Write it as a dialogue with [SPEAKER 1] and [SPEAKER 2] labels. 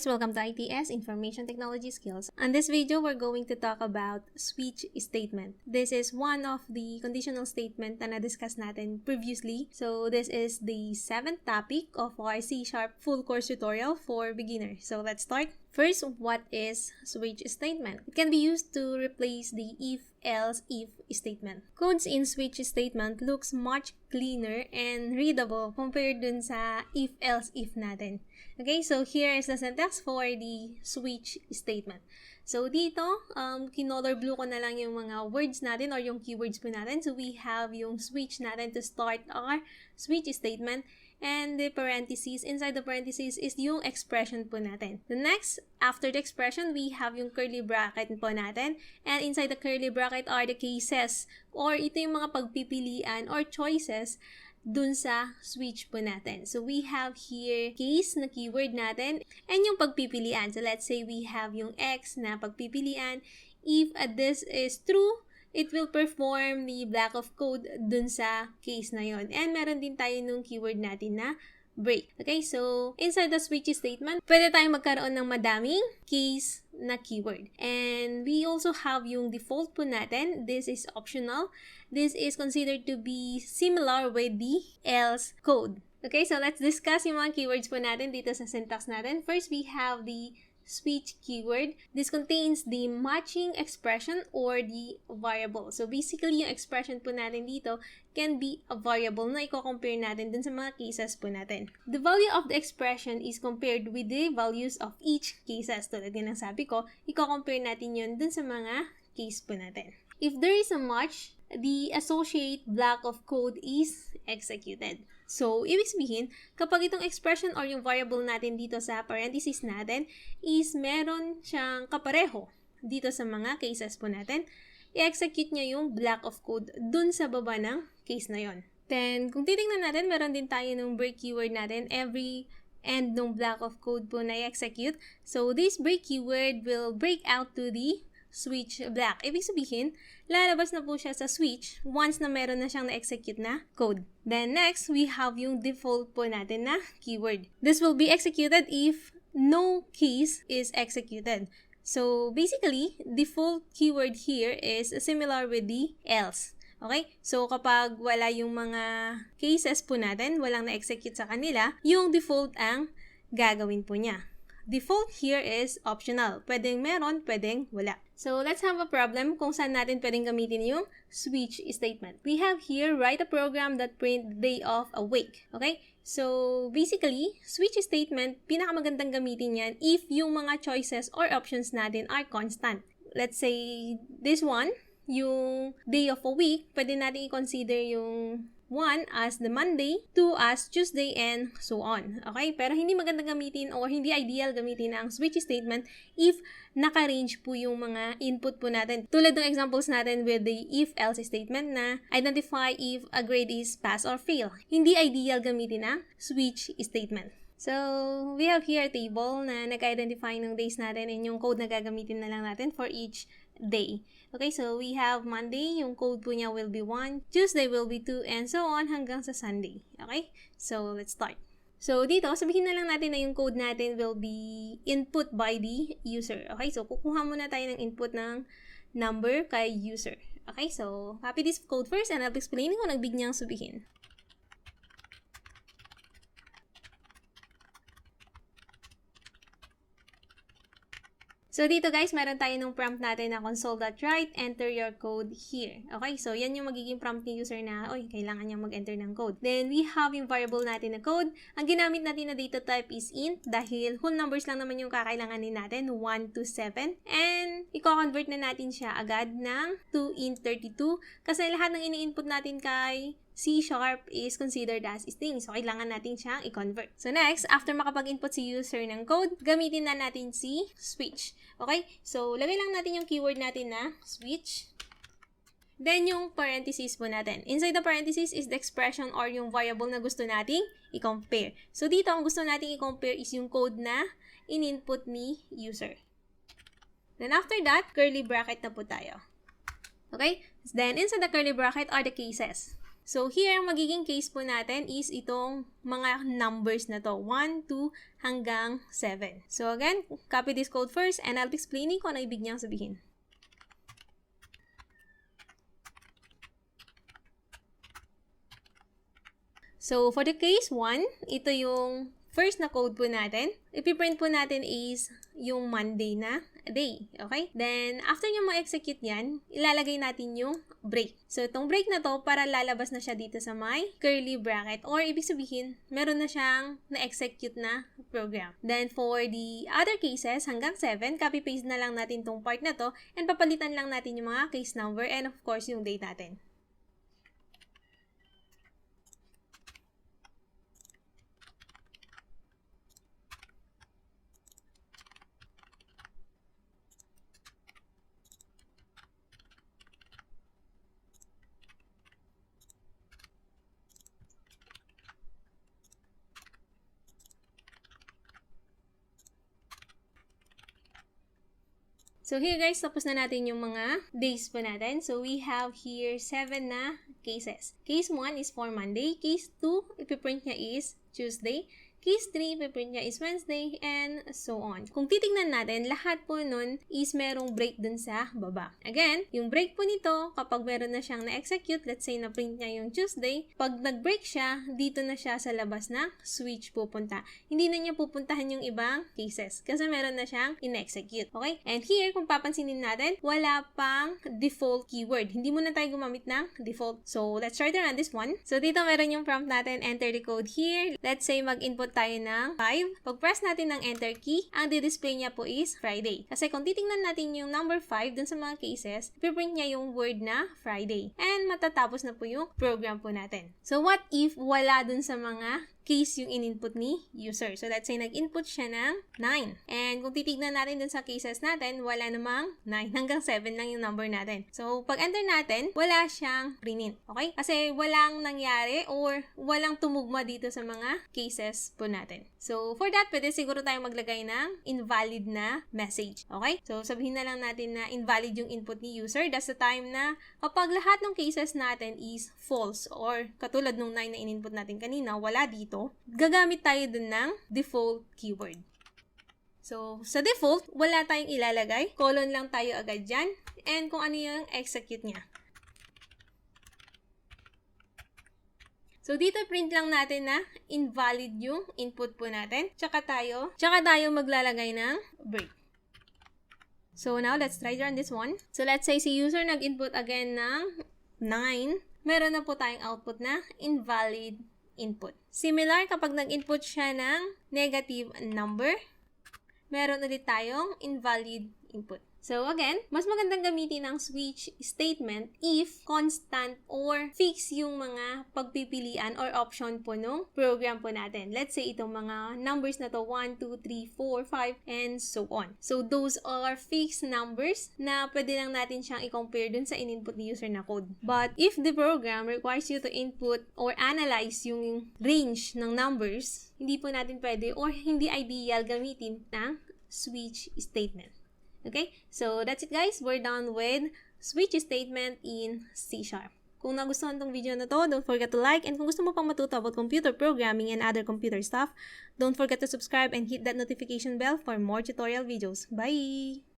[SPEAKER 1] guys, welcome to ITS, Information Technology Skills. On this video, we're going to talk about switch statement. This is one of the conditional statement na na-discuss natin previously. So this is the 7th topic of our C# full course tutorial for beginners. So let's start. First, what is switch statement? It can be used to replace the if-else-if statement. Codes in switch statement looks much cleaner and readable compared dun sa if-else-if natin. Okay, so here is the syntax for the switch statement. So dito, kinolor blue ko na lang yung mga words natin or yung keywords po natin. So we have yung switch natin to start our switch statement. And the parentheses, inside the parentheses is yung expression po natin. The next, after the expression, we have yung curly bracket po natin. And inside the curly bracket are the cases or ito yung mga pagpipilian or choices dun sa switch po natin. So we have here case na keyword natin and yung pagpipilian. So let's say we have yung X na pagpipilian. If this is true, it will perform the block of code dun sa case na yon. And meron din tayo nung keyword natin na break. Okay, so inside the switch statement, pwede tayong magkaroon ng madaming case na keyword. And we also have yung default po natin. This is optional. This is considered to be similar with the else code. Okay, so let's discuss yung mga keywords po natin dito sa syntax natin. First, we have the switch keyword. This contains the matching expression or the variable. So basically, yung expression po natin dito can be a variable na i-compare natin dun sa mga cases po natin. The value of the expression is compared with the values of each cases. Tulad din ng sabi ko, i-compare natin yun dun sa mga case po natin. If there is a match, the associate block of code is executed. So, ibig sabihin, kapag itong expression or yung variable natin dito sa parentheses natin is meron siyang kapareho dito sa mga cases po natin, i-execute niya yung block of code dun sa baba ng case na yon. Then, kung titingnan natin, meron din tayo ng break keyword natin every end ng block of code po na i-execute. So, this break keyword will break out to the switch block. Ibig sabihin, lalabas na po siya sa switch once na meron na siyang na-execute na code. Then next, we have yung default po natin na keyword. This will be executed if no case is executed. So basically, default keyword here is similar with the else. Okay? So kapag wala yung mga cases po natin, walang na-execute sa kanila, yung default ang gagawin po niya. Default here is optional. Pwedeng meron, pwedeng wala. So, let's have a problem kung saan natin pwedeng gamitin yung switch statement. We have here, write a program that print the day of a week. Okay? So, basically, switch statement, pinakamagandang gamitin yan if yung mga choices or options natin are constant. Let's say, this one, yung day of a week, pwede natin i-consider yung 1 as the Monday, 2 as Tuesday, and so on. Okay? Pero hindi maganda gamitin or hindi ideal gamitin ang switch statement if naka-range po yung mga input po natin. Tulad ng examples natin with the if-else statement na identify if a grade is pass or fail. Hindi ideal gamitin ang switch statement. So, we have here a table na nag-identify ng days natin and yung code na gagamitin na lang natin for each day. Okay, so we have Monday, yung code po niya will be 1, Tuesday will be 2, and so on hanggang sa Sunday. Okay, so let's start. So dito, sabihin na lang natin na yung code natin will be input by the user. Okay, so kukuha muna tayo ng input ng number kay user. Okay, so copy this code first and I'll explain kung nagbig niyang sabihin. So, dito guys, meron tayo ng prompt natin na console.write, enter your code here. Okay, so yan yung magiging prompt ni user na, kailangan niyang mag-enter ng code. Then, we have yung variable natin na code. Ang ginamit natin na data type is int dahil whole numbers lang naman yung kakailanganin natin, 1 to 7. And, i-convert na natin siya agad ng to int 32 kasi lahat ng ini-input natin kay C# is considered as string. So, kailangan natin siyang i-convert. So, next, after makapag-input si user ng code, gamitin na natin si switch. Okay? So, lagay lang natin yung keyword natin na switch. Then, yung parentheses po natin. Inside the parentheses is the expression or yung variable na gusto nating i-compare. So, dito, ang gusto nating i-compare is yung code na in-input ni user. Then, after that, curly bracket na po tayo. Okay? Then, inside the curly bracket are the cases. So here, ang magiging case po natin is itong mga numbers na to, 1, 2, hanggang 7. So again, copy this code first and I'll be explaining kung ano ibig niyang sabihin. So for the case 1, ito yung first na code po natin. Ipiprint po natin is yung Monday na day. Okay? Then, after nyo ma-execute yan, ilalagay natin yung break. So, itong break na to, para lalabas na siya dito sa may curly bracket. Or, ibig sabihin, meron na siyang na-execute na program. Then, for the other cases, hanggang 7, copy-paste na lang natin tong part na to and papalitan lang natin yung mga case number and of course, yung date natin. So here guys, tapos na natin yung mga days po natin. So we have here 7 na cases. Case 1 is for Monday. Case 2, ipiprint niya is Tuesday. Case 3, ipiprint niya is Wednesday, and so on. Kung titignan natin, lahat po nun is merong break dun sa baba. Again, yung break po nito, kapag meron na siyang na-execute, let's say na-print niya yung Tuesday, pag nag-break siya, dito na siya sa labas na switch pupunta. Hindi na niya pupuntahan yung ibang cases kasi meron na siyang in-execute. Okay? And here, kung papansinin natin, wala pang default keyword. Hindi muna tayo gumamit ng default. So, let's try to run this one. So, dito meron yung prompt natin. Enter the code here. Let's say mag-input tayo ng 5. Pag-press natin ng enter key, ang di-display niya po is Friday. Kasi kung titingnan natin yung number 5 dun sa mga cases, piprint niya yung word na Friday. And matatapos na po yung program po natin. So, what if wala dun sa mga case yung in-input ni user? So, let's say nag-input siya ng 9. And kung titignan natin dun sa cases natin, wala namang 9. Hanggang 7 lang yung number natin. So, pag enter natin, wala siyang print. Okay? Kasi walang nangyari or walang tumugma dito sa mga cases po natin. So, for that, pwede siguro tayong maglagay ng invalid na message. Okay? So, sabihin na lang natin na invalid yung input ni user. That's the time na kapag lahat ng cases natin is false or katulad nung 9 na in-input natin kanina, wala dito, gagamit tayo dun ng default keyword. So, sa default, wala tayong ilalagay. Colon lang tayo agad dyan. And kung ano yung execute niya. So, dito print lang natin na invalid yung input po natin. Tsaka tayo maglalagay ng break. So, now, let's try to run this one. So, let's say si user nag-input again ng 9. Meron na po tayong output na invalid input. Similar, kapag nag-input siya ng negative number, meron ulit tayong invalid input. So again, mas magandang gamitin ang switch statement if constant or fix yung mga pagpipilian or option po nung program po natin. Let's say itong mga numbers na to 1, 2, 3, 4, 5, and so on. So those are fixed numbers na pwede lang natin siyang i-compare dun sa in-input ni user na code. But if the program requires you to input or analyze yung range ng numbers, hindi po natin pwede or hindi ideal gamitin ng switch statement. Okay? So, that's it guys. We're done with switch statement in C#. Kung nagustuhan tong video na to, don't forget to like. And kung gusto mo pang matuto about computer programming and other computer stuff, don't forget to subscribe and hit that notification bell for more tutorial videos. Bye!